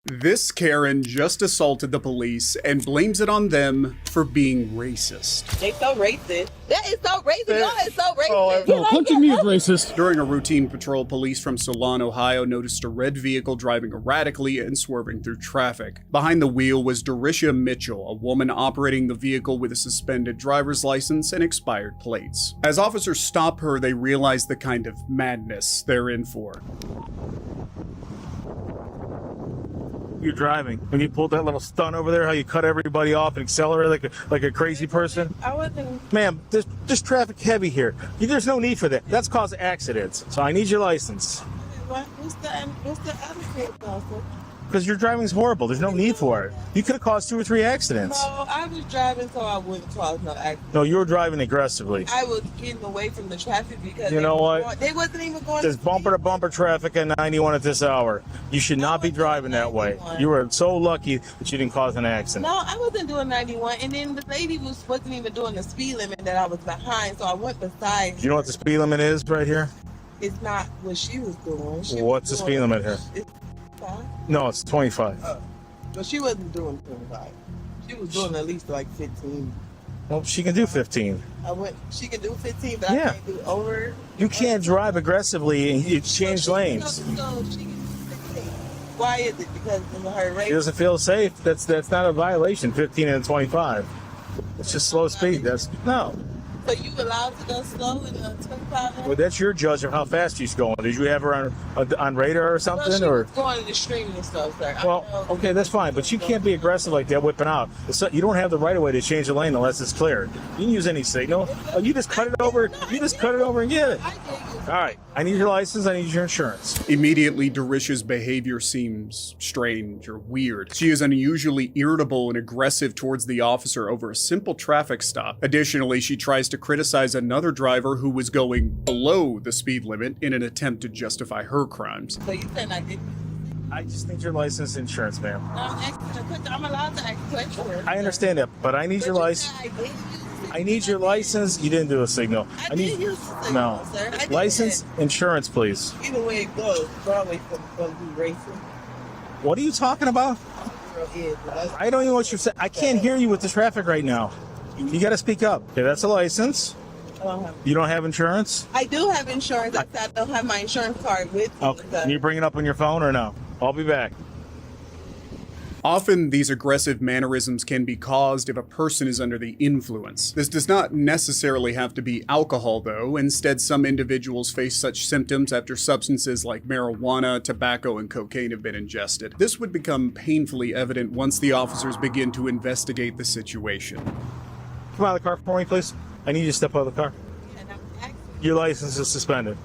This Karen just assaulted the police and blames it on them for being racist. They so racist. That is so racist. Y'all is so racist. No, punching me is racist. During a routine patrol, police from Solon, Ohio noticed a red vehicle driving erratically and swerving through traffic. Behind the wheel was Dorisha Mitchell, a woman operating the vehicle with a suspended driver's license and expired plates. As officers stop her, they realize the kind of madness they're in for. You're driving. When you pulled that little stunt over there, how you cut everybody off and accelerate like a crazy person. I wasn't. Ma'am, there's traffic heavy here. There's no need for that. That's caused accidents. So I need your license. What's the attitude, officer? Because your driving's horrible. There's no need for it. You could have caused 2 or 3 accidents. No, I was driving so I wouldn't cause no accident. No, you were driving aggressively. I was getting away from the traffic because You know what? They wasn't even going. There's bumper-to-bumper traffic at 91 at this hour. You should not be driving that way. You were so lucky that you didn't cause an accident. No, I wasn't doing 91, and then the lady wasn't even doing the speed limit that I was behind, so I went beside. Do you know what the speed limit is right here? It's not what she was doing. What's the speed limit here? It's 5. No, it's 25. But she wasn't doing 25. She was doing at least like 15. Well, she can do 15. She can do 15, but Yeah. I can't do over. You can't drive aggressively and you change lanes. So she can do 16. Why is it? Because of her race? She doesn't feel safe. That's not a violation. 15 and 25. It's just slow speed. No. So you allowed to go slow in a 25? Well, that's your judge of how fast she's going. Did you have her on radar or something? No, she or was going extremely slow, sir. well, okay, that's fine, but you can't be aggressive like that, whipping out. You don't have the right of way to change the lane unless it's cleared. You can use any signal. Oh, you just cut it over. You just cut it over and get it. All right, I need your license. I need your insurance. Immediately, Dorisha's behavior seems strange or weird. She is unusually irritable and aggressive towards the officer over a simple traffic stop. Additionally, she tries to criticize another driver who was going below the speed limit in an attempt to justify her crimes. So you said I didn't? I just need your license and insurance, ma'am. I'm allowed to ask questions. I understand that, but I need your license. I need your license. You didn't do a signal. I did use the signal, no sir. I did license, insurance, please. Either way it goes, Broadway's going to be racing. What are you talking about? I don't even know what you're saying. I can't hear you with the traffic right now. You got to speak up. Okay, that's a license. You don't have insurance? I do have insurance. I don't have my insurance card with me. Okay. Can you bring it up on your phone or no? I'll be back. Often, these aggressive mannerisms can be caused if a person is under the influence. This does not necessarily have to be alcohol, though. Instead, some individuals face such symptoms after substances like marijuana, tobacco, and cocaine have been ingested. This would become painfully evident once the officers begin to investigate the situation. Come out of the car for me, please. I need you to step out of the car. Your license is suspended.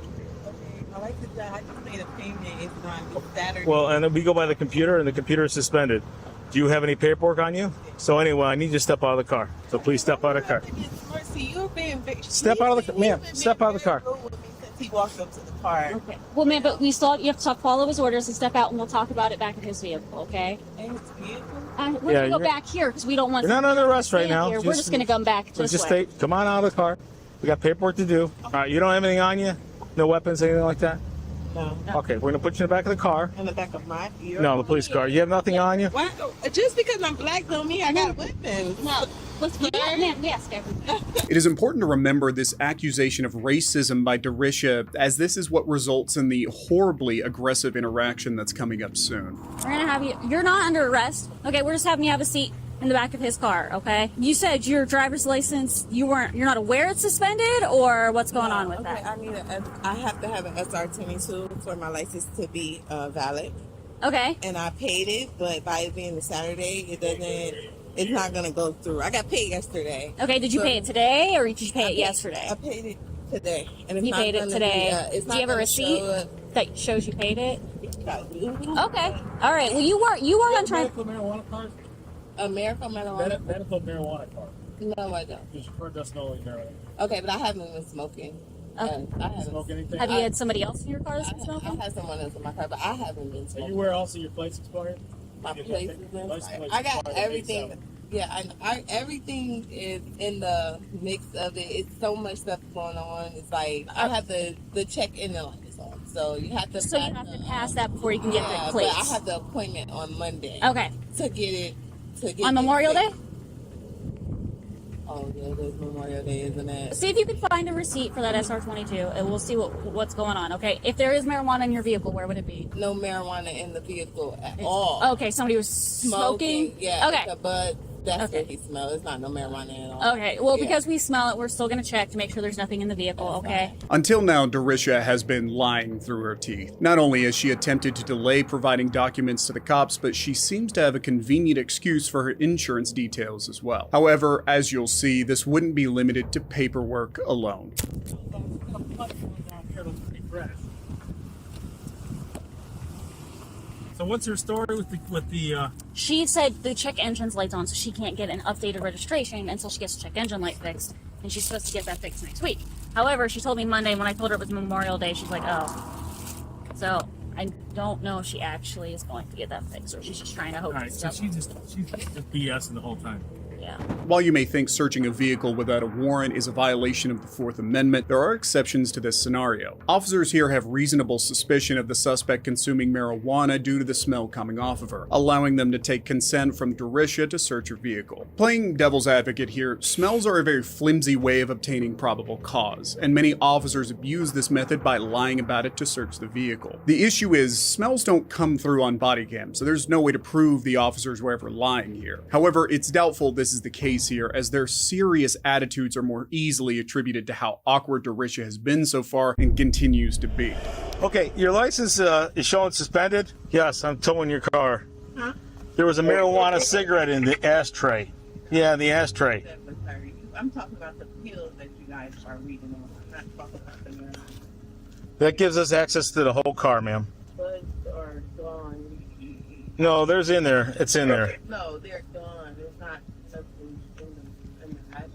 I like to die. I just made a payment. It's not Saturday. Well, and then we go by the computer, and the computer is suspended. Do you have any paperwork on you? So anyway, I need you to step out of the car. So please step out of the car. Step out of the car, ma'am. Step out of the car. He walked up to the car. Okay. Well, ma'am, but you have to follow his orders and step out, and we'll talk about it back in his vehicle, okay? And his vehicle? We're going to go back here because we don't want You're not under arrest right now. We're just going to come back this way. Come on out of the car. We got paperwork to do. All right, you don't have anything on you? No weapons, anything like that? No. Okay, we're going to put you in the back of the car. In the back of my ear? No, the police car. You have nothing on you? Why? Just because I'm black don't mean I got weapons. No. Ma'am, we ask everything. It is important to remember this accusation of racism by Dorisha, as this is what results in the horribly aggressive interaction that's coming up soon. We're going to have you. You're not under arrest. Okay, we're just having you have a seat in the back of his car, okay? You said your driver's license, you're not aware it's suspended, or what's going on with that? I have to have an SR22 for my license to be valid. Okay. And I paid it, but by it being a Saturday, it's not gonna go through. I got paid yesterday. Okay, did you pay it today, or did you pay it yesterday? I paid it today. And it's you paid it today. Do you have a receipt that shows you paid it? Okay. All right. Well, you weren't on trying. Medical marijuana card? A medical marijuana? Medical marijuana card. No, I don't. Your card doesn't know like marijuana. Okay, but I haven't been smoking. Okay. I haven't smoke anything. Have you had somebody else in your car that's been smoking? I had someone else in my car, but I haven't been smoking. And you where also your plates expired? My plates is expired. I got everything. Yeah, everything is in the mix of it. It's so much stuff going on. It's like I have to check in the light is on. So you have to. So you have to pass that before you can get the But plates. I have the appointment on Monday. Okay. To get it. On Memorial Day? Oh yeah, it is Memorial Day, isn't it? See if you can find a receipt for that SR22, and we'll see what's going on. Okay. If there is marijuana in your vehicle, where would it be? No marijuana in the vehicle at all. Okay. Somebody was smoking. Yeah. Okay. It's a bud. That's Okay. what he smells. It's not no marijuana at all. Okay. Well, Yeah. because we smell it, we're still gonna check to make sure there's nothing in the vehicle. Okay. Until now, Darisha has been lying through her teeth. Not only has she attempted to delay providing documents to the cops, but she seems to have a convenient excuse for her insurance details as well. However, as you'll see, this wouldn't be limited to paperwork alone. So what's her story with the She said the check engine's light's on, so she can't get an updated registration until she gets the check engine light fixed, and she's supposed to get that fixed next week. However, she told me Monday when I told her it was Memorial Day, she's like, oh. So I don't know if she actually is going to get that fixed, or she's just trying to hope. All right, so she's just BSing the whole time. Yeah. While you may think searching a vehicle without a warrant is a violation of the Fourth Amendment, there are exceptions to this scenario. Officers here have reasonable suspicion of the suspect consuming marijuana due to the smell coming off of her, allowing them to take consent from Darisha to search her vehicle. Playing devil's advocate here, smells are a very flimsy way of obtaining probable cause, and many officers abuse this method by lying about it to search the vehicle. The issue is, smells don't come through on body cam, so there's no way to prove the officers were ever lying here. However, it's doubtful this is the case here, as their serious attitudes are more easily attributed to how awkward Darisha has been so far and continues to be. Okay, your license is showing suspended? Yes, I'm towing your car. Huh? There was a marijuana cigarette in the ashtray. Yeah, in the ashtray. I'm talking about the pills that you guys are reading on. I'm not talking about the marijuana. That gives us access to the whole car, ma'am. Buds are gone. No, there's in there. It's in there. No, they're gone. There's not nothing in the ash.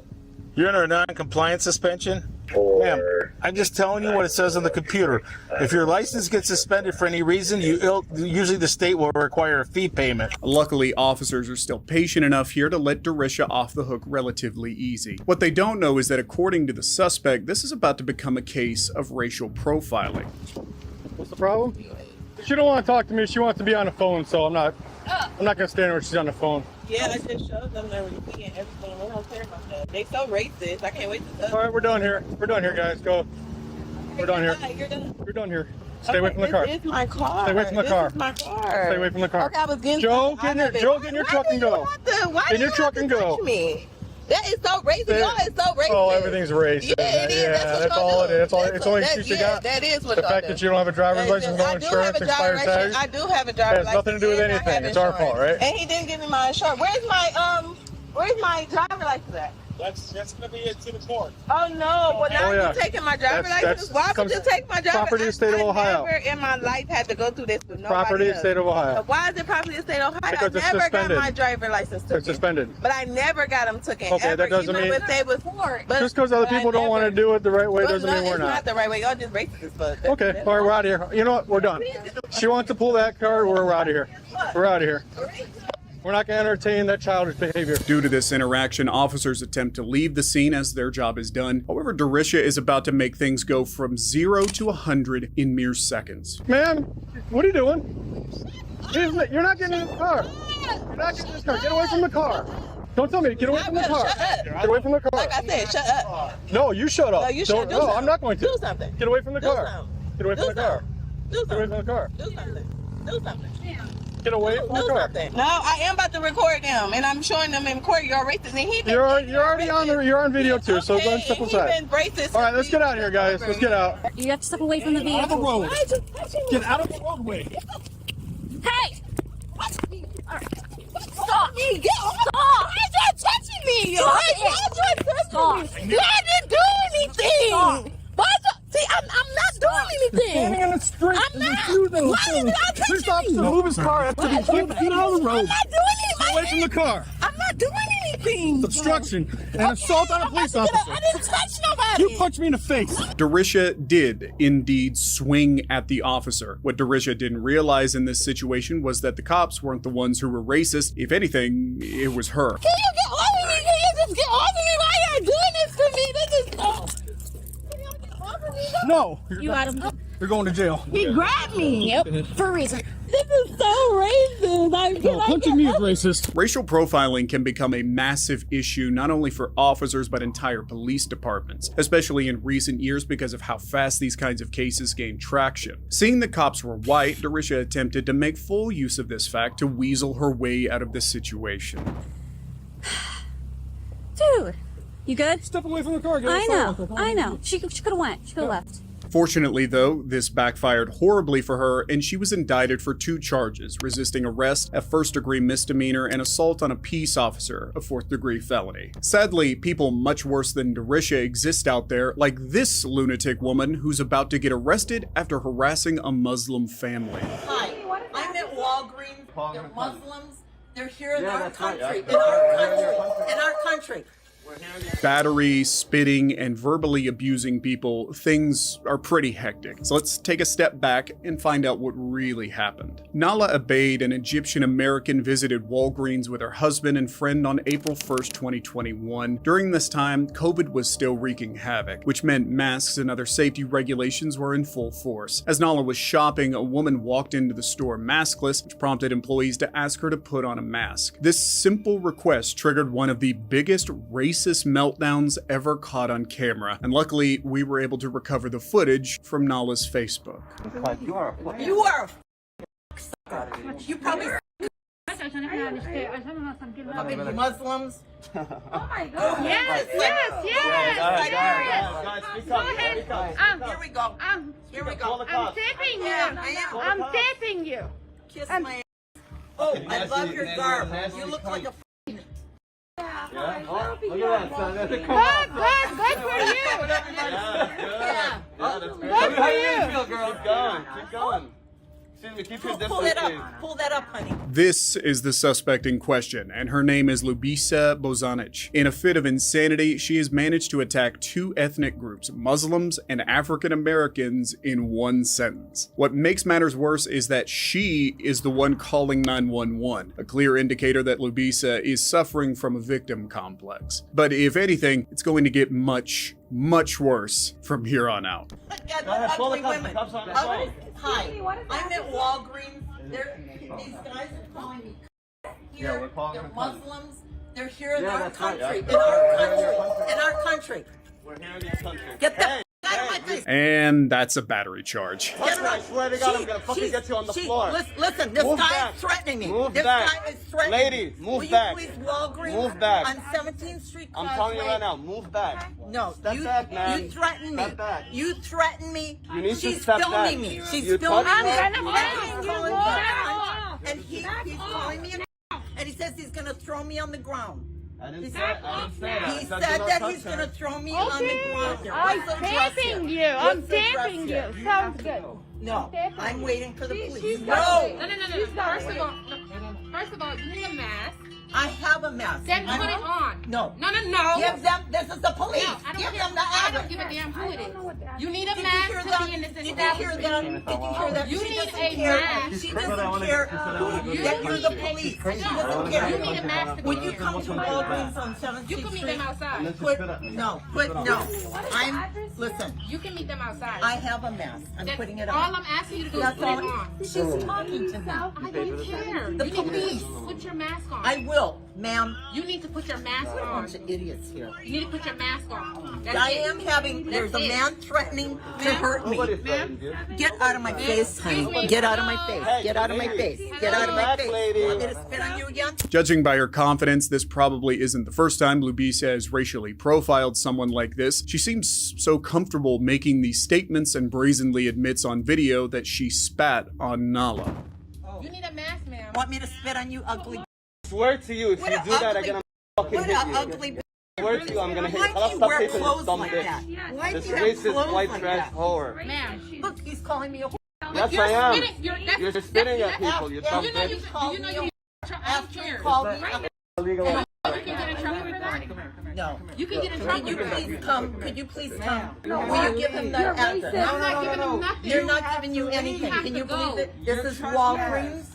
You're under a non-compliance suspension? Ma'am, I'm just telling you what it says on the computer. If your license gets suspended for any reason, usually the state will require a fee payment. Luckily, officers are still patient enough here to let Darisha off the hook relatively easy. What they don't know is that according to the suspect, this is about to become a case of racial profiling. What's the problem? She don't want to talk to me. She wants to be on the phone, so I'm not gonna stand her when she's on the phone. Yeah, I just showed them their receipt and everything. They don't care about that. They so racist. I can't wait to touch. All right, we're done here. We're done here, guys. Go. We're done here. You're done. We're done here. Stay away from the car. This is my car. Stay away from the car. This is my car. Stay away from the car. Okay, I was getting Joe, get in your truck and go. Why In your truck and go. Me? That is so racist. They- Y'all is so racist. Oh, everything's racist. Yeah, it is. Yeah, That's, that's all it is. That's all. It's the only that- excuse you yeah, got. That is what The y'all fact do. that you don't have a driver's license, no I do have insurance, a driver's expired license. tags. I do have a driver's It has nothing to do with and I anything. have It's our fault, insurance. right? And he didn't give me my insurance. Where's my driver's license at? That's gonna be it to the court. Oh no! Well, now Oh, yeah. you're taking my driver's That's- license. Why would comes- you take my driver's property of the state of Ohio. I never in my life had to go through this with nobody Property of else. the state of Ohio. But why is it property of the state of Ohio? Because I it's never suspended. got my driver's license taken. It's suspended. But I never got them taken. Okay, ever, that doesn't even mean- if they was, but, Just because other but I people don't want to never- do it the right way Well, doesn't no, mean we're it's not not. the right way. Y'all just racist as fuck. Okay, all right, we're out of here. You know what? We're done. She wants to pull that card. We're out of here. We're out of here. We're not going to entertain that childish behavior. Due to this interaction, officers attempt to leave the scene as their job is done. However, Darisha is about to make things go from 0 to 100 in mere seconds. Ma'am, what are you doing? You're not getting in the car. You're not getting in the car. Get away from the car. Don't tell me. Get away from the car. Shut up. Get away from the car. Like I said, shut up. No, you shut up. No, you should Don't- do No, something. I'm not going to. Do something. Get away from the Do car. something. Get away from Do the car. something. Do Get away from the something. car. Do something. Do something. Get away from the Do car. something. No, I am about to record them, and I'm showing them in court you're racist. And he been, You're already on you're on video too, so go and step and aside. He been racist. All right, let's get out of here, guys. Let's get out. You have to step away from the Out of the vehicle. road. Why is you touching me? Get out of the roadway. Hey! All right. Stop! Me, get off! Stop! Why is you touching me? Stop Why it. is you Stop. touching me? I didn't do anything. Stop. Why is you, see, I'm not doing anything. Standing in the street. I'm not. Why is you not Police touching officer, me? move his car after he get out of the road. I'm not doing anything. Get away from the car. I'm not doing anything. Obstruction and assault on a police officer. I didn't touch nobody. You punched me in the face. Darisha did indeed swing at the officer. What Darisha didn't realize in this situation was that the cops weren't the ones who were racist. If anything, it was her. Can you get off of me? Can you just get off of me? Why are you doing this to me? This is. Can you get off of me? No. You got him. You're going to jail. He grabbed me. Yep, for a reason. This is so racist. Punching me is racist. Racial profiling can become a massive issue not only for officers but entire police departments, especially in recent years because of how fast these kinds of cases gain traction. Seeing the cops were white, Darisha attempted to make full use of this fact to weasel her way out of the situation. Dude, you good? Step away from the car, guys. I know. She could have went. She could have left. Fortunately, though, this backfired horribly for her, and she was indicted for 2 charges: resisting arrest, a first-degree misdemeanor, and assault on a peace officer, a 4th-degree felony. Sadly, people much worse than Darisha exist out there, like this lunatic woman who's about to get arrested after harassing a Muslim family. Hi, I'm at Walgreens. They're Muslims. They're here in our country. In our country. Battery, spitting, and verbally abusing people, things are pretty hectic. So let's take a step back and find out what really happened. Nala Abaid, an Egyptian American, visited Walgreens with her husband and friend on April 1st, 2021. During this time, COVID was still wreaking havoc, which meant masks and other safety regulations were in full force. As Nala was shopping, a woman walked into the store maskless, which prompted employees to ask her to put on a mask. This simple request triggered one of the biggest racist meltdowns ever caught on camera, and luckily we were able to recover the footage from Nala's Facebook. You are you probably Muslims. Oh my God. Yes. Here we go. Here we go. I'm taping you. I'm taping you. Kiss my ass. Oh, I love your garb. You look like a Good for you. yeah. Good for you. Keep going. Excuse me, keep your distance, Pull that please. up. Pull that up, honey. This is the suspect in question, and her name is Lubisa Bozanic. In a fit of insanity, she has managed to attack 2 ethnic groups, Muslims and African Americans, in one sentence. What makes matters worse is that she is the one calling 911, a clear indicator that Lubisa is suffering from a victim complex. But if anything, it's going to get much worse from here on out. Ugly women. Hi, I'm at Walgreens. These guys are calling me here. They're Muslims. They're here in our country. In our country. We're here in this country. Get the out of my face. And that's a battery charge. I swear to God, I'm gonna fucking get you on the floor. Listen, this Move guy back. is threatening me. Move This back. guy is threatening Lady, me. move back. Will you please Walgreens? Move back. On 17th Street I'm Causeway. telling you right now, move back. No, Step back, man. you threaten me. Step back. You threaten me. You need to She's step filming back. me. She's You filming touched me. me. I'm gonna And find you. and he's calling me and he says he's gonna throw me on the ground. I didn't He say said that. he said that he's gonna throw me on the ground. I'm What's the address taping here? you. I'm What's the address taping here? you. Sounds good. No, I'm waiting for the police. No. No, First of all, you need a mask. I have a mask. Then I'm- put it on. No. No. Give them. This is the police. No, I don't Give care. them the I address. don't give a damn who it is. You need a Did you mask hear to that? be in this Did you hear that? establishment. Did you hear that? You She need doesn't a care. mask. She doesn't care that you're the police. She doesn't care. You need a mask to When be you here. come to Walgreens on 17th You can meet them outside. Listen, You can meet them outside. I have a mask. I'm That's putting it all on. I'm asking you to do is That's put it all. on. She's talking to me. I don't care. The You need police. to put your mask on. I will, ma'am. You need to put your mask What a on. bunch of idiots here. You need to put your mask on. That's I it. am having, there's a That's it. man threatening to hurt me. Nobody threatened you. Get out of my face, honey. Get out of my face. Get out of my face. Get out of my Back, face. lady. Want me to spit on you again? Judging by her confidence, this probably isn't the first time Lubisa has racially profiled someone like this. She seems so comfortable making these statements and brazenly admits on video that she spat on Nala. You need a mask, ma'am. Want me to spit on you, ugly? I swear to you, if What you a do that ugly- again, I'm fucking What hit a you. ugly. I swear to you, I'm gonna hit Why you. do I'll you stop wear taping this clothes dumb like bitch. that? Why do This you have racist clothes white like trash that? whore. Ma'am. Look, he's calling me a whore. Yes, You're I am. spitting- you're- You're spitting at people, you dumb You know you bitch. do you know you After you here. called me, Illegal. You can get in trouble for that. no. You can get in Could trouble you for that. please come? Could you please come? Will you give him the address? I'm not giving him nothing. They're not giving you anything. have Can to you go. believe it? This is Walgreens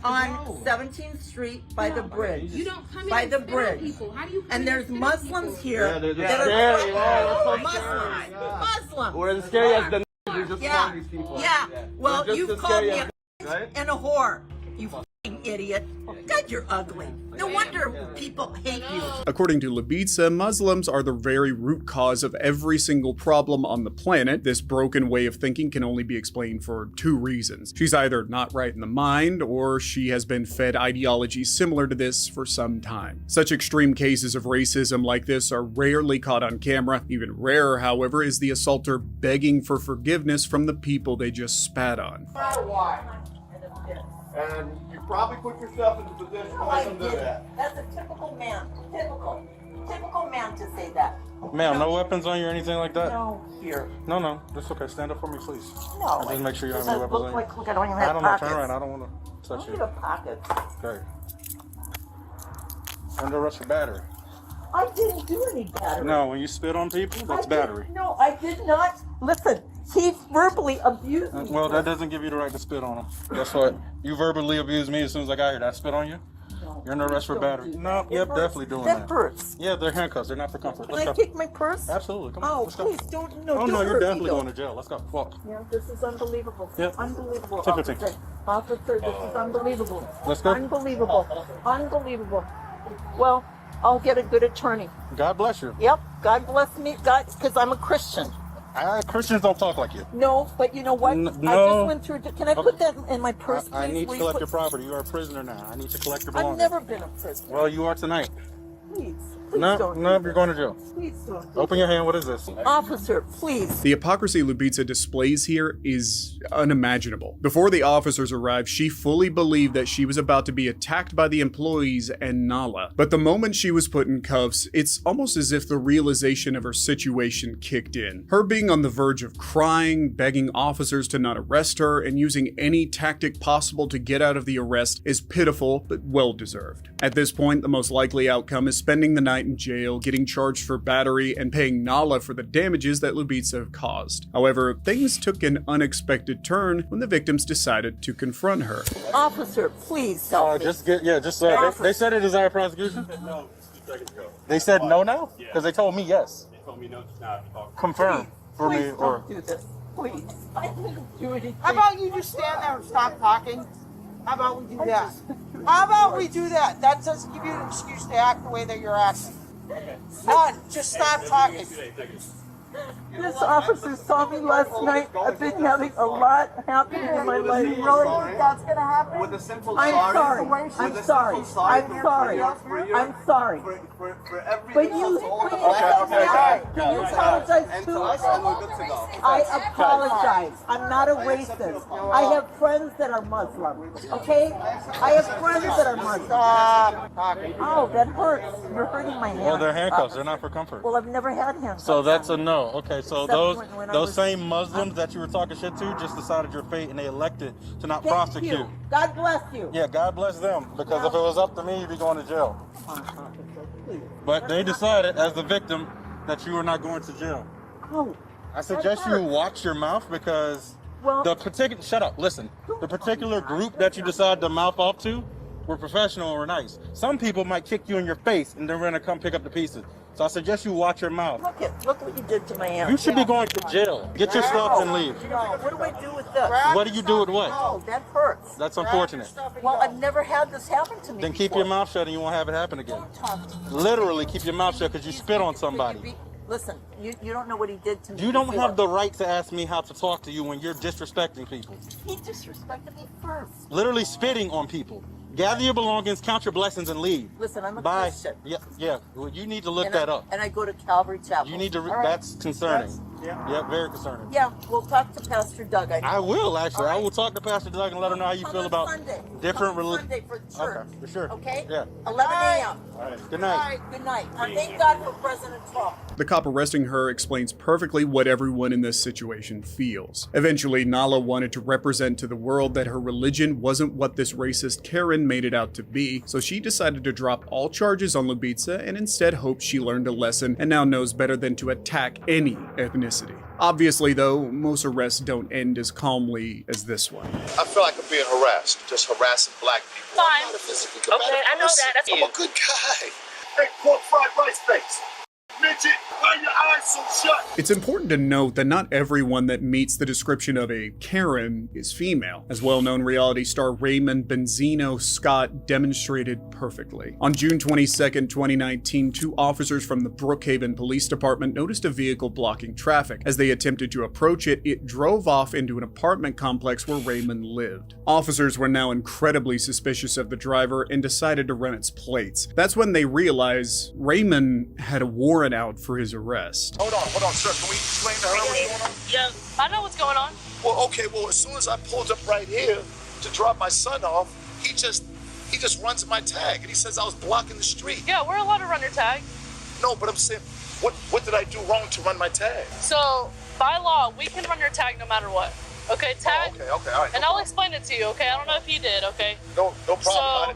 on 17th Street by the bridge. You don't come in By and the spit on bridge. people. How do you come And in there's spit on people? Muslims here Yeah, they're that scary. are Yeah, that's so scary. Muslims. We're as scary as the We just Yeah. call these people. Yeah. Well, They're just you've as called me scary a as- right? and a whore. You f***ing idiot. God, you're ugly. No wonder people hate you. According to Lubica, Muslims are the very root cause of every single problem on the planet. This broken way of thinking can only be explained for two reasons. She's either not right in the mind, or she has been fed ideologies similar to this for some time. Such extreme cases of racism like this are rarely caught on camera. Even rarer, however, is the assaulter begging for forgiveness from the people they just spat on. Why? And you probably put yourself in the position to make them do that. That's a typical man. Typical man to say that. Ma'am, no weapons on you or anything like that? No, here. No, that's okay. Stand up for me, please. No. I'll just make sure you don't have any weapons on you. Look, I don't even I have don't know. pockets. Turn around. I don't want to touch I don't you. need a pocket. Okay. Under arrest for battery. I didn't do any battery. No, when you spit on people, that's battery. No, I did not. Listen, he verbally abused me. Well, that doesn't give you the right to spit on them. That's what you verbally abused me as soon as I got here. Did I spit on you? No, You're under arrest for don't battery. do No, that. yep, It hurts. definitely doing That that. hurts. Yeah, they're handcuffs. They're not for comfort. Can Let's I go. take my purse? Absolutely. Come on. Oh, Let's go. please don't. No, Oh, no, don't you're hurt definitely me, going though. to jail. Let's go. Walk. Yeah, this is unbelievable. Yep. Unbelievable. Take your thing. Officer, this is unbelievable. Let's go. Unbelievable. Unbelievable. Well, I'll get a good attorney. God bless you. Yep. God bless me. God, because I'm a Christian. Christians don't talk like you. No, but you know what? I No. just went through. Can I put that in my purse, please? I need to Will you collect put- your property. You are a prisoner now. I need to collect your I've belongings. never been a prisoner. Well, you are tonight. Please No, don't. you're going to jail. Please don't. Open your hand. What is this? Officer, please. The hypocrisy Lubica displays here is unimaginable. Before the officers arrived, she fully believed that she was about to be attacked by the employees and Nala. But the moment she was put in cuffs, it's almost as if the realization of her situation kicked in. Her being on the verge of crying, begging officers to not arrest her, and using any tactic possible to get out of the arrest is pitiful, but well-deserved. At this point, the most likely outcome is spending the night in jail, getting charged for battery, and paying Nala for the damages that Lubica caused. However, things took an unexpected turn when the victims decided to confront her. Officer, please help me. They said it is our prosecution? No, 2 seconds ago. They said no now? Yeah. Because they told me yes. They told me no, just not. Confirm for me Please or... don't do this. Please. I didn't do anything. How about you just stand there and stop talking? How about we do that? How about we do that? That doesn't give you an excuse to act the way that you're acting. None. Just stop talking. This officer saw me last night. I've been having a lot happening in my life. You really think that's gonna happen? With a simple I'm sorry. With I'm a sorry. simple sorry I'm sorry. for you, I'm sorry. for every But you, can you apologize and too? to us, and we're good to go. I apologize. I'm not a racist. I have friends that are Muslim. Okay? I have friends that are Muslim. Stop talking. Oh, that hurts. You're hurting my hand. Well, they're handcuffs. They're not for comfort. Well, I've never had handcuffs. So that's a no. Okay, so Except when I those was- same Muslims that you were talking shit to just decided your fate and they elected to not Thank prosecute. you. God bless you. Yeah, God bless them. Because if it was up to me, you'd be going to jail. But they decided, as the victim, that you were not going to jail. Oh, I suggest you watch your mouth because well, the particular shut up, listen. The particular group that you decide to mouth off to were professional or nice. Some people might kick you in your face and then we're gonna come pick up the pieces. So I suggest you watch your mouth. look what you did to my hand. You should be going to jail. Get your stuff and leave. No, what do I do with this? What do you do with what? Oh, that hurts. That's unfortunate. Well, I've never had this happen to me Then keep before. your mouth shut and you won't have it happen again. Talk to me. Literally keep your mouth shut because you spit on somebody. Listen, you don't know what he did to me. You don't before. have the right to ask me how to talk to you when you're disrespecting people. He disrespected me first. Literally spitting on people. Gather your belongings, count your blessings, and leave. Listen, I'm a Bye. Christian. Yeah. Well, you need to look And that I, up. And I go to Calvary Chapel. You need to. All right. That's concerning. Yes. Yeah, very concerning. Yeah, we'll talk to Pastor Doug. I will actually. All right. I will talk to Pastor Doug and let him know how you Come feel on about Sunday. different Come on religions. Sunday for church. Okay, for sure. Okay? Yeah. 11 a.m. All right. Good All night. right, good night. And thank God for President Trump. The cop arresting her explains perfectly what everyone in this situation feels. Eventually, Nala wanted to represent to the world that her religion wasn't what this racist Karen made it out to be, so she decided to drop all charges on Lubica and instead hoped she learned a lesson and now knows better than to attack any ethnicity. Obviously, though, most arrests don't end as calmly as this one. I feel like I'm being harassed, just harassing black people. Fine. I'm not a physically Okay, I know that. That's I'm a good guy. Hey, pork fried rice face. Midget, why your eyes so shut? It's important to note that not everyone that meets the description of a Karen is female, as well-known reality star Raymond Benzino Scott demonstrated perfectly. On June 22nd, 2019, 2 officers from the Brookhaven Police Department noticed a vehicle blocking traffic. As they attempted to approach it, it drove off into an apartment complex where Raymond lived. Officers were now incredibly suspicious of the driver and decided to run its plates. That's when they realized Raymond had a warrant out for his arrest. Hold on, sir. Can we explain to her what's going on? Yeah, I know what's going on. Well, okay, as soon as I pulled up right here to drop my son off, he just runs my tag and he says I was blocking the street. Yeah, we're allowed to run your tag. No, but I'm saying, what did I do wrong to run my tag? So, by law, we can run your tag no matter what. Okay, tag? Oh, okay, all right. And I'll explain it to you, okay? I don't know if you did, okay? No problem. So,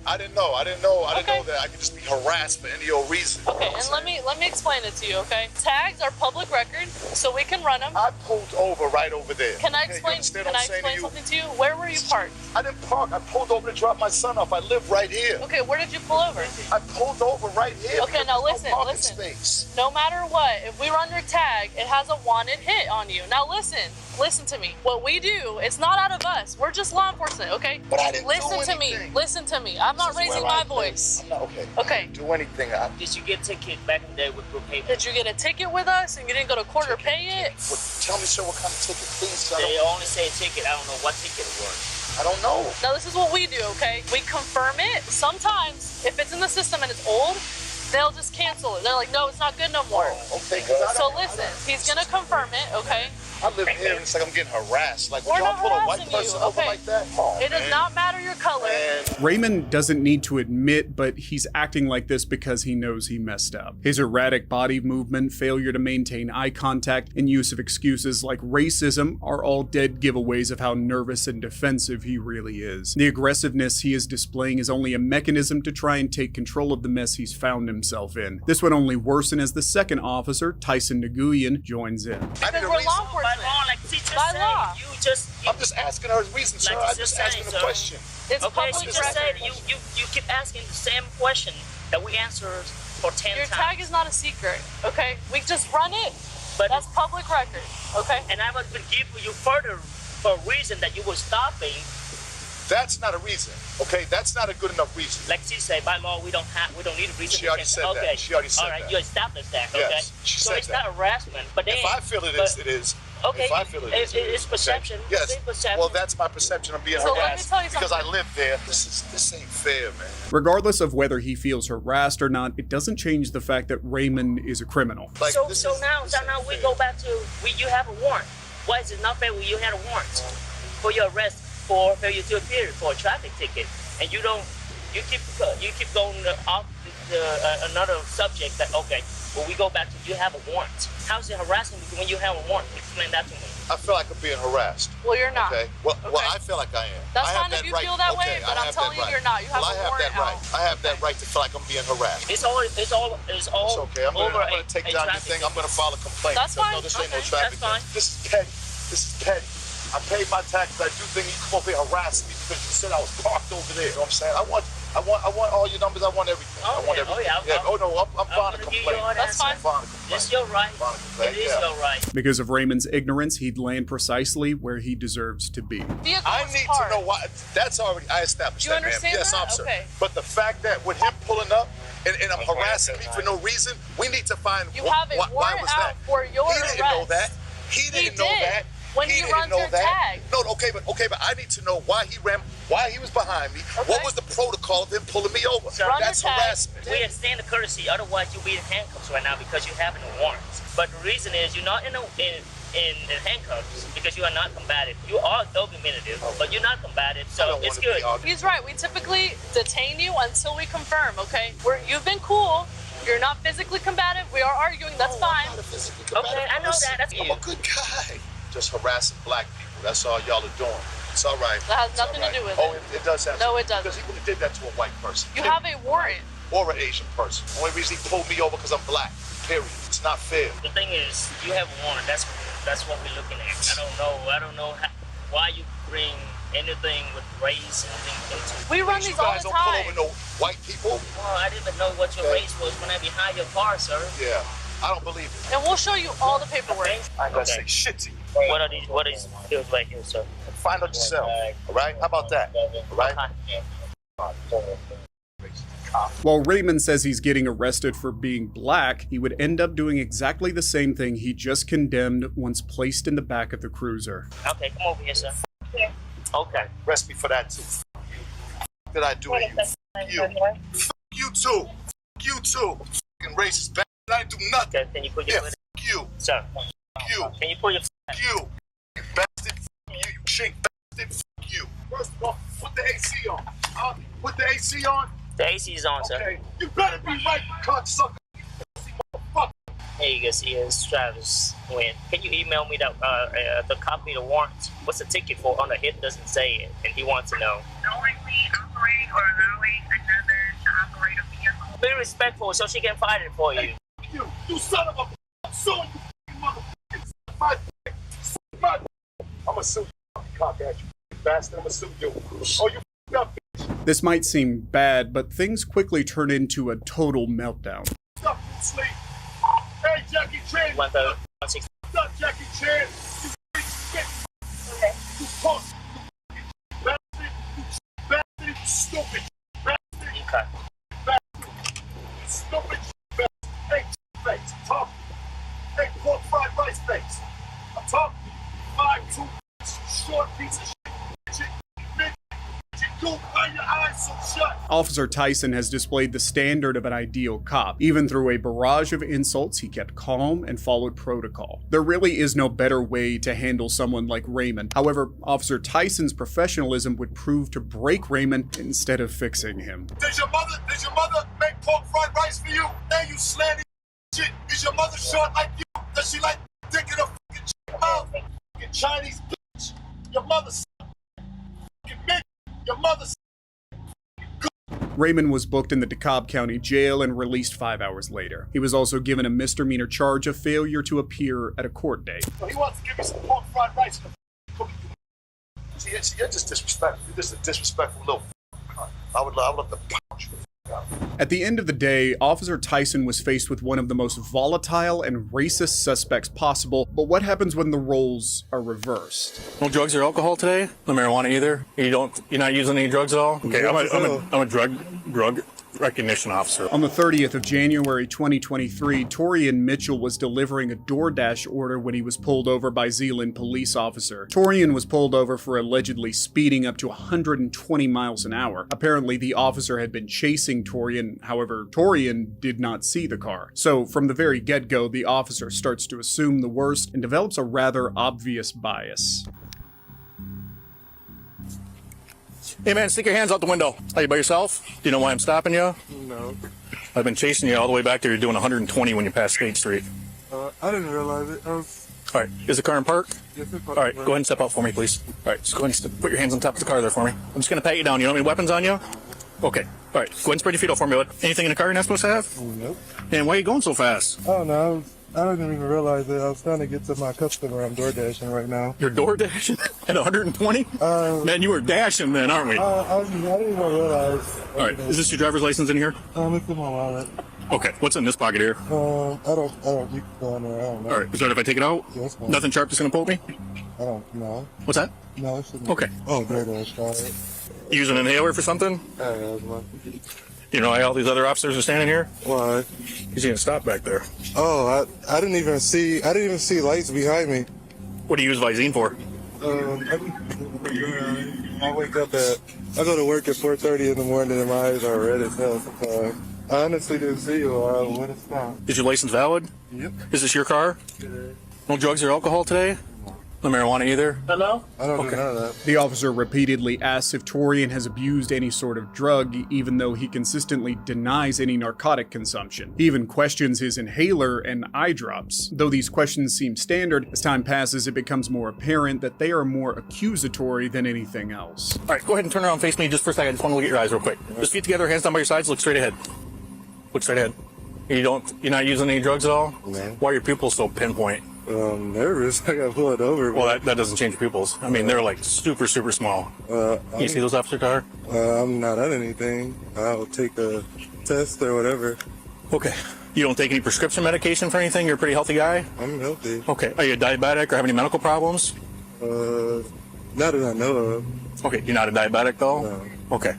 I didn't know. I didn't know Okay. that I could just be harassed for any old reason. Okay, and let me explain it to you, okay? Tags are public record, so we can run them. I pulled over right over there. Can I Okay, you explain? understand Can what I I'm saying to explain you? something to you? Where were you parked? I didn't park. I pulled over to drop my son off. I live right here. Okay, where did you pull over? I pulled over right here. Okay, because now there's listen, no parking listen. space. No matter what, if we run your tag, it has a wanted hit on you. Now listen to me. What we do, it's not out of us. We're just law enforcement, okay? But I didn't listen do to me. anything. Listen to me. I'm not This is raising where I my live. voice. I'm not okay. Okay. I didn't do anything. Did you get a ticket back in the day with Brookhaven? Did you get a ticket with us and you didn't go to court or pay it? Tell me, sir, what kind of ticket, please? They only say ticket. I don't know what ticket it was. I don't know. Now this is what we do, okay? We confirm it. Sometimes, if it's in the system and it's old, they'll just cancel it. They're like, no, it's not good no more. Okay, So listen, he's gonna confirm it, okay? I live here and it's like I'm getting harassed. Like, would We're y'all not pull a white harassing you, person over okay? like that? Oh, It does man. not matter your color. Man. Raymond doesn't need to admit, but he's acting like this because he knows he messed up. His erratic body movement, failure to maintain eye contact, and use of excuses like racism are all dead giveaways of how nervous and defensive he really is. The aggressiveness he is displaying is only a mechanism to try and take control of the mess he's found himself in. This would only worsen as the second officer, Tyson Nguyen, joins in. I need Because a we're reason. law enforcement. By law. I'm just asking her a reason, sir. Like I'm you just just asking saying, a sir. question. It's Okay, public so just record. say you keep asking the same question that we answered for 10 Your times. tag is not a secret, okay? We just run it. But That's public record, okay? and I would give you further for a reason that you were stopping. That's not a reason, okay? That's not a good enough reason. Like she said, by law we don't need a reason. She already said that. Okay. She already said All right, that. you established that. Okay. Yes, she so said it's that. not harassment, but then If I feel it but- is, it is. Okay, If I feel it is, it's perception. Okay. Yes. It's perception. Well, that's my perception of being So let me harassed tell you because I something. live there. This ain't fair, man. Regardless of whether he feels harassed or not, it doesn't change the fact that Raymond is a criminal. Like, so this so is- now this so ain't now we fair. go back to you have a warrant. Why is it not fair when you had a warrant for your arrest for failure to appear for a traffic ticket and you keep going off the another subject that okay, well we go back to you have a warrant. How's it harassing when you have a warrant? Explain that to me. I feel like I'm being harassed. Well, you're not. Okay. Well, Okay. I feel like I am. That's I have fine if that you right. feel that way, Okay, but I I'm have telling that you you're not. You have well, a I have warrant that right. out. I have that right to feel like I'm being harassed. It's all It's okay. I'm over gonna take down your traffic thing. I'm gonna file a complaint. That's Because, fine. No, this ain't no Okay, traffic. that's fine. This is petty. This is petty. I paid my taxes. I do things. You come over here harassing me because you said I was parked over there. You know what I'm saying? I want all your numbers. I want everything. I want everything. Oh no, I'm filing a gonna give you complaint. all that. That's fine. I'm filing a complaint. It's your right. Filing a complaint, It is yeah. your right. Because of Raymond's ignorance, he'd land precisely where he deserves to be. Vehicle I is need parked. to know why. That's already. I established You that, ma'am. understand Yes, that? officer. Okay. But the fact that with him pulling up and I'm harassing me for no reason, we need to find You have a why warrant was out that. for your He didn't know arrest. that. He didn't know did. that. When he didn't runs know your that. tag. No, okay, but I need to know why he ran, why he was behind me. Okay. What was the protocol of him pulling me over? Run That's your tag. harassment. We extend the courtesy, otherwise you'll be in handcuffs right now because you have no warrant. But the reason is you're not in handcuffs because you are not combative. You are argumentative, but you're not combative, I so don't it's wanna be good. argumentative. He's right. We typically detain you until we confirm, okay? You've been cool. You're not physically combative. We are arguing. That's fine. I'm not a physically Okay, combative I know person. that. That's I'm you. a good guy. Just harassing black people. That's all y'all are doing. It's all right. That has It's all nothing to right. do with Oh, it. it does have No, to. it doesn't. Because he would have did that to a white person. You have a warrant. Or an Asian person. Only reason he pulled me over because I'm black. Period. It's not fair. The thing is, you have a warrant. That's what we're looking at. I don't know why you bring anything with race, anything into. We run these all the time. Don't pull over no white people. Well, I didn't even know what your race was when I behind your car, sir. Yeah, I don't believe it. And we'll show you all the paperwork. I ain't gonna say shit to you. What are these bills right here, sir? Find out yourself. All right? How about that? All right? While Raymond says he's getting arrested for being black, he would end up doing exactly the same thing he just condemned once placed in the back of the cruiser. Okay, come over here, sir. Okay. Arrest me for that too. What did I do to you? You too. You too. Fucking racist bastard. I didn't do nothing. Okay, can you put your foot in? You. Sir. You. Can you put your You. You bastard. You chink bastard. You. First of all, put the AC on. Put the AC on. The AC is on, sir. Okay. You better be right, cocksucker. Here you can see his Travis win. Can you email me the copy of the warrant? What's the ticket for? On the hit doesn't say it, and he wants to know. Knowingly operating or allowing another to operate a vehicle. Be respectful so she can fight it for you. You son of a son, you motherfucker. I'm gonna sue you, cock ass, you bastard. I'm gonna sue you. Oh, you f***ed up, bitch. This might seem bad, but things quickly turn into a total meltdown. Stop, sleep. Hey, Jackie Chan. What's up, Jackie Chan? You bitch. You punk. You bastard. You bastard. You stupid. Bastard. Okay. Bastard. You stupid bastard. Hey, face. Talk. Hey, pork fried rice face. I'm talking. 5'2", short piece of shit. Officer Tyson has displayed the standard of an ideal cop. Even through a barrage of insults, he kept calm and followed protocol. There really is no better way to handle someone like Raymond. However, Officer Tyson's professionalism would prove to break Raymond instead of fixing him. Did your mother make pork fried rice for you? Hey, you slanty shit. Is your mother short like you? Does she like dick in her fucking shit mouth? Fucking Chinese bitch. Your mother's fucking bitch. Your mother's. Raymond was booked in the DeKalb County Jail and released 5 hours later. He was also given a misdemeanor charge of failure to appear at a court date. He wants to give me some pork fried rice in the cookie. See, you're just disrespectful. You're just a disrespectful little. I would love to punch you. At the end of the day, Officer Tyson was faced with one of the most volatile and racist suspects possible, but what happens when the roles are reversed? No drugs or alcohol today? No marijuana either? You're not using any drugs at all? Okay, I'm a drug recognition officer. On the 30th of January 2023, Torian Mitchell was delivering a DoorDash order when he was pulled over by Zeeland police officer. Torian was pulled over for allegedly speeding up to 120 miles an hour. Apparently, the officer had been chasing Torian, however, Torian did not see the car. So, from the very get-go, the officer starts to assume the worst and develops a rather obvious bias. Hey man, stick your hands out the window. Are you by yourself? Do you know why I'm stopping you? No. I've been chasing you all the way back there. You're doing 120 when you pass State Street. I didn't realize it. Alright, is the car in park? Yes, it's parked. Alright, go ahead and step out for me, please. Alright, just go ahead and put your hands on top of the car there for me. I'm just gonna pat you down. You don't have any weapons on you? Okay. Alright, go ahead and spread your feet out for me, bud. Anything in the car you're not supposed to have? Nope. And why are you going so fast? Oh no, I didn't even realize it. I was trying to get to my customer. I'm door dashing right now. You're door dashing at 120? Man, you were dashing then, aren't we? I didn't even realize. Alright, is this your driver's license in here? It's in my wallet. Okay, what's in this pocket here? I don't, you can go in there, I don't know. Alright, is that if I take it out? Yes, ma'am. Nothing sharp that's gonna poke me? I don't know. What's that? No, it shouldn't. Okay. Oh, door dash, got it. You use an inhaler for something? You know why all these other officers are standing here? Why? He's gonna stop back there. Oh, I didn't even see lights behind me. What do you use Visine for? I wake up I go to work at 4:30 in the morning and my eyes are red as hell sometimes. I honestly didn't see you. What is that? Is your license valid? Yep. Is this your car? No drugs or alcohol today? No marijuana either? Hello? I don't do none of that. The officer repeatedly asks if Torian has abused any sort of drug, even though he consistently denies any narcotic consumption. He even questions his inhaler and eye drops. Though these questions seem standard, as time passes it becomes more apparent that they are more accusatory than anything else. Alright, go ahead and turn around and face me just for a second. I just want to look at your eyes real quick. Just feet together, hands down by your sides, look straight ahead. Look straight ahead. You're not using any drugs at all? No. Why are your pupils so pinpoint? I'm nervous. I got pulled over. Well, that doesn't change your pupils. I mean, they're like super, super small. Can you see those off your car? I'm not on anything. I'll take a test or whatever. Okay. You don't take any prescription medication for anything? You're a pretty healthy guy? I'm healthy. Okay. Are you a diabetic or have any medical problems? Not that I know of. Okay. You're not a diabetic, though? No. Okay.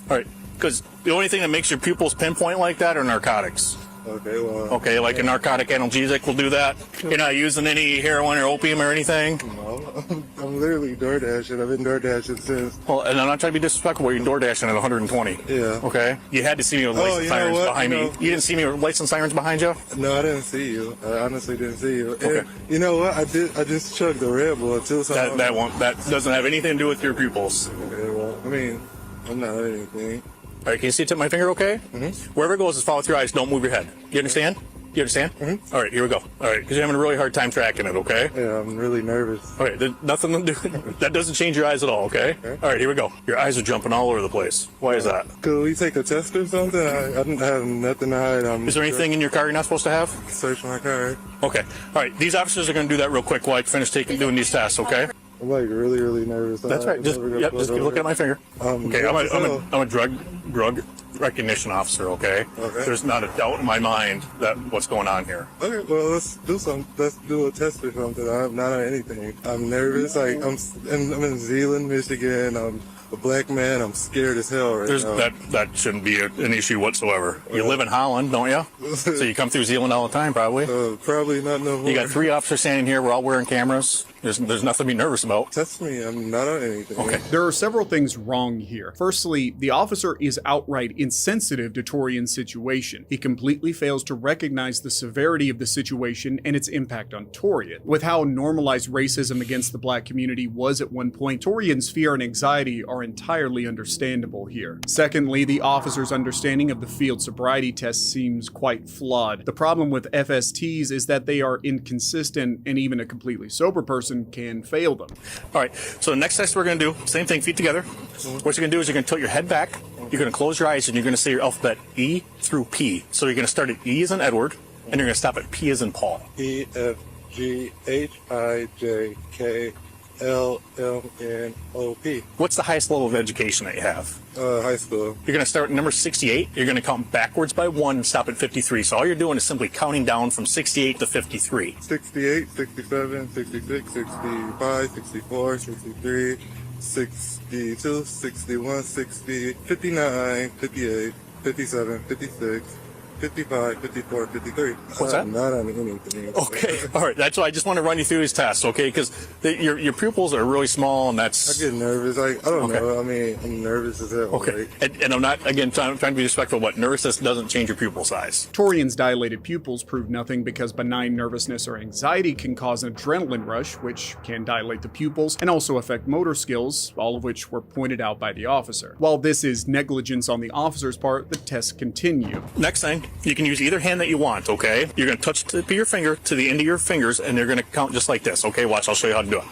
All right. Because the only thing that makes your pupils pinpoint like that are narcotics. Okay, well... Okay, like a narcotic analgesic will do that? You're not using any heroin or opium or anything? No, I'm literally DoorDashing. I've been DoorDashing since... Well, and I'm not trying to be disrespectful, you're DoorDashing at 120. Yeah. Okay? You had to see me with license sirens behind me. You didn't see me with license sirens behind you? No, I didn't see you. I honestly didn't see you. Okay. And you know what? I just chugged the Red Bull too. So that doesn't have anything to do with your pupils. Okay, well, I mean, I'm not on anything. All right, can you see the tip of my finger okay? Mm-hmm. Wherever it goes, just follow with your eyes. Don't move your head. You understand? You understand? Mm-hmm. All right, here we go. All right, because you're having a really hard time tracking it, okay? Yeah, I'm really nervous. All right, there's nothing to do. That doesn't change your eyes at all, okay? All right, here we go. Your eyes are jumping all over the place. Why is that? Could we take a test or something? I don't have nothing to hide. Is there anything in your car you're not supposed to have? Search my car. Okay. All right, these officers are going to do that real quick while I finish doing these tests, okay? I'm like really, really nervous. That's right. Just look at my finger. Okay, I'm a drug recognition officer, okay? There's not a doubt in my mind that what's going on here. Okay, well, let's do a test or something. I'm not on anything. I'm nervous. Like I'm in Zeeland, Michigan. I'm a black man. I'm scared as hell right now. That shouldn't be an issue whatsoever. You live in Holland, don't you? So you come through Zeeland all the time, probably? Probably not no more. You got 3 officers standing here. We're all wearing cameras. There's nothing to be nervous about. Test me. I'm not on anything. Okay. There are several things wrong here. Firstly, the officer is outright insensitive to Torian's situation. He completely fails to recognize the severity of the situation and its impact on Torian. With how normalized racism against the black community was at one point, Torian's fear and anxiety are entirely understandable here. Secondly, the officer's understanding of the field sobriety test seems quite flawed. The problem with FSTs is that they are inconsistent, and even a completely sober person can fail them. All right, so the next test we're going to do, same thing, feet together. What you're going to do is you're going to tilt your head back, you're going to close your eyes, and you're going to say your alphabet E through P. So you're going to start at E as in Edward, and you're going to stop at P as in Paul. E, F, G, H, I, J, K, L, M, N, O, P. What's the highest level of education that you have? High school. You're going to start at number 68. You're going to count backwards by 1 and stop at 53. So all you're doing is simply counting down from 68 to 53. 68, 67, 66, 65, 64, 63, 62, 61, 60, 59, 58, 57, 56, 55, 54, 53. What's that? I'm not on anything. Okay, all right. That's why I just want to run you through these tests, okay? Because your pupils are really small, and that's... I get nervous. I don't know. I mean, I'm nervous as hell. Okay, and I'm not, again, trying to be respectful, but nervousness doesn't change your pupil size. Torian's dilated pupils prove nothing because benign nervousness or anxiety can cause an adrenaline rush, which can dilate the pupils and also affect motor skills, all of which were pointed out by the officer. While this is negligence on the officer's part, the tests continue. Next thing, you can use either hand that you want, okay? You're going to touch the tip of your finger to the end of your fingers, and they're going to count just like this, okay? Watch, I'll show you how to do it.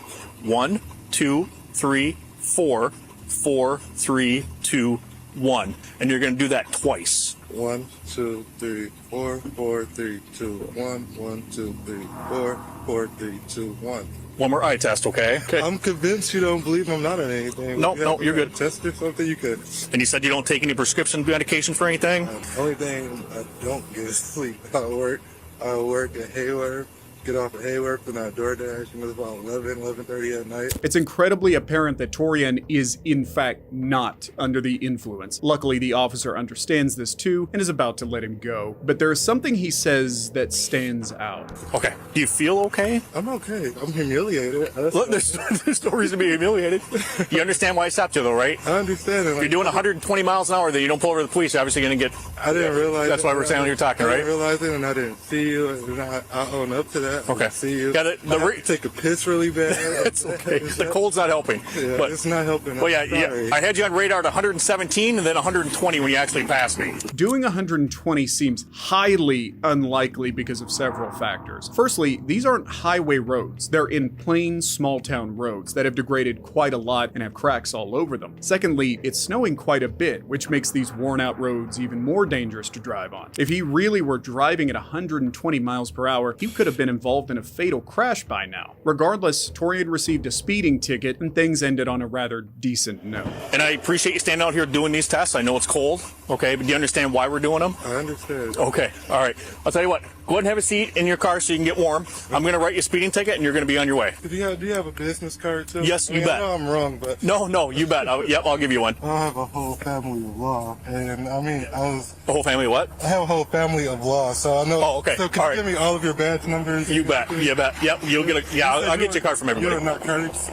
1, 2, 3, 4, 4, 3, 2, 1. And you're going to do that twice. 1, 2, 3, 4, 4, 3, 2, 1, 1, 2, 3, 4, 4, 3, 2, 1. One more eye test, okay? I'm convinced you don't believe I'm not on anything. No, you're good. Test or something, you could. And you said you don't take any prescription medication for anything? The only thing I don't get is sleep. I work at Hayward. Get off at Hayward, then I DoorDash, and it's about 11:30 at night. It's incredibly apparent that Torian is, in fact, not under the influence. Luckily, the officer understands this too and is about to let him go. But there is something he says that stands out. Okay. Do you feel okay? I'm okay. I'm humiliated. Look, there's no reason to be humiliated. You understand why I stopped you, though, right? I understand it. If you're doing 120 miles an hour, then you don't pull over the police, you're obviously going to get... I didn't realize That's why we're standing here talking, right? I didn't realize it, and I didn't see you, and I own up to that. Okay. See you. Yeah, I take a piss really bad. It's okay. The cold's not helping. Yeah, but, it's not helping. Well, yeah, I had you on radar at 117 and then 120 when you actually passed me. Doing 120 seems highly unlikely because of several factors. Firstly, these aren't highway roads. They're in plain small town roads that have degraded quite a lot and have cracks all over them. Secondly, it's snowing quite a bit, which makes these worn out roads even more dangerous to drive on. If he really were driving at 120 miles per hour, he could have been involved in a fatal crash by now. Regardless, Torian received a speeding ticket and things ended on a rather decent note. And I appreciate you standing out here doing these tests. I know it's cold, okay, but do you understand why we're doing them? I understand. Okay, all right. I'll tell you what, go ahead and have a seat in your car so you can get warm. I'm going to write you a speeding ticket and you're going to be on your way. Do you have a business card too? Yes, you bet. I know I'm wrong, but... No, you bet. I'll give you one. I have a whole family of law, and I mean, A whole family of what? I have a whole family of law, so I know... Oh, okay. So can you give me all of your badge numbers? You bet. Yep, you'll get a... Yeah, I'll get your card from everybody. You're a narcotics...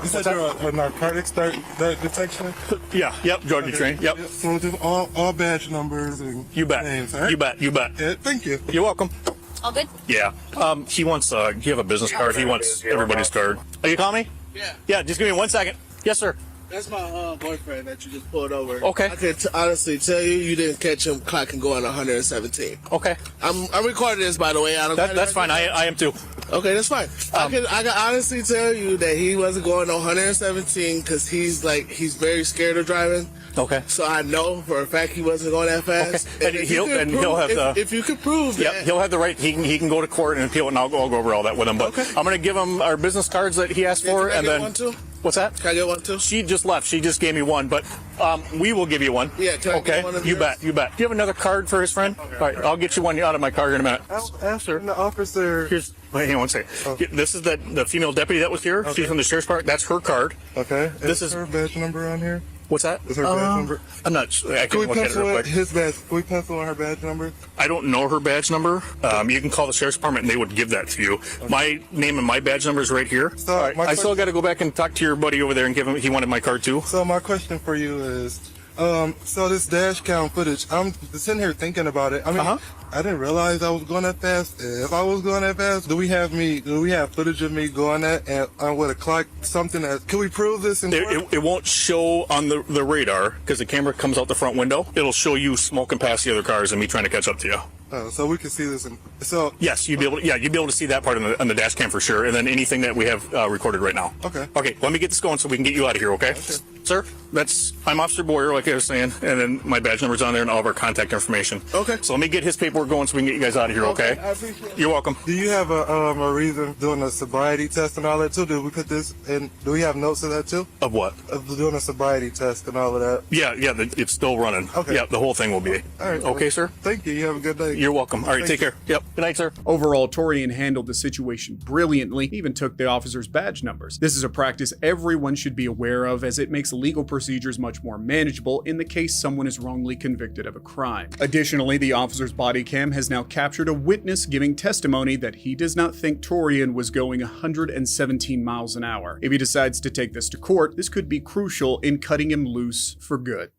you said you're a narcotics detection? Yep, Georgia train, yep. So just all badge numbers and You bet. names, all right? You bet. Yeah, thank you. You're welcome. All good? Yeah. He wants, you have a business card. He wants everybody's card. Are you calling me? Yeah. Yeah, just give me 1 second. Yes, sir. That's my boyfriend that you just pulled over. Okay. I can honestly tell you didn't catch him clocking going 117. Okay. I'm recording this, by the way. That's fine. I am too. Okay, that's fine. I can honestly tell you that he wasn't going 117 because he's very scared of driving. Okay. So I know for a fact he wasn't going that fast. Okay. And he'll have if you could prove Yep, that. he'll have the right. He can go to court and appeal it, and I'll go over all that with him. But Okay. I'm going to give him our business cards that he asked for, Can I and get then one too? What's that? Can I get one too? She just left. She just gave me one, but we will give you one. Yeah. Can I get one of You yours? bet. Do you have another card for his friend? Okay. All right, I'll get you one out of my car in a minute. After the officer... Wait, hang on one second. Okay. This is the female deputy that was here. Okay. She's from the sheriff's department. That's her card. Okay. This is her badge number on here? What's that? Is her badge number? I'm not sure. I Can we can look at it real quick. his badge? Can we pencil in her badge number? I don't know her badge number. You can call the sheriff's department and they would give that to you. Okay. My name and my badge number is right here. So all right. I still got to go back and talk to your buddy over there and give him. He wanted my card too. So my question for you is, so this dash cam footage, I'm sitting here thinking about it. I mean, I didn't realize I was going that fast. If I was going that fast, do we have footage of me going that and with a clock, something that, can we prove this in court? It won't show on the radar because the camera comes out the front window. It'll show you smoking past the other cars and me trying to catch up to you. Oh, so we can see this so yes, you'd be able to see that part on the dash cam for sure, and then anything that we have recorded right now. Okay. Okay, let me get this going so we can get you out of here, okay? Sir, I'm Officer Boyer, like I was saying, and then my badge number's on there and all of our contact information. Okay. So let me get his paperwork going so we can get you guys out of here, okay? I appreciate it. You're welcome. Do you have a reason doing a sobriety test and all that too? Did we put this in? Do we have notes of that too? Of what? Of doing a sobriety test and all of that. Yeah, it's still running. Okay. Yeah, the whole thing will be. All right. Okay, sir? Thank you. You have a good day. You're welcome. All right, take care. Yep. Good night, sir. Overall, Torian handled the situation brilliantly, even took the officer's badge numbers. This is a practice everyone should be aware of as it makes legal procedures much more manageable in the case someone is wrongly convicted of a crime. Additionally, the officer's body cam has now captured a witness giving testimony that he does not think Torian was going 117 miles an hour. If he decides to take this to court, this could be crucial in cutting him loose for good.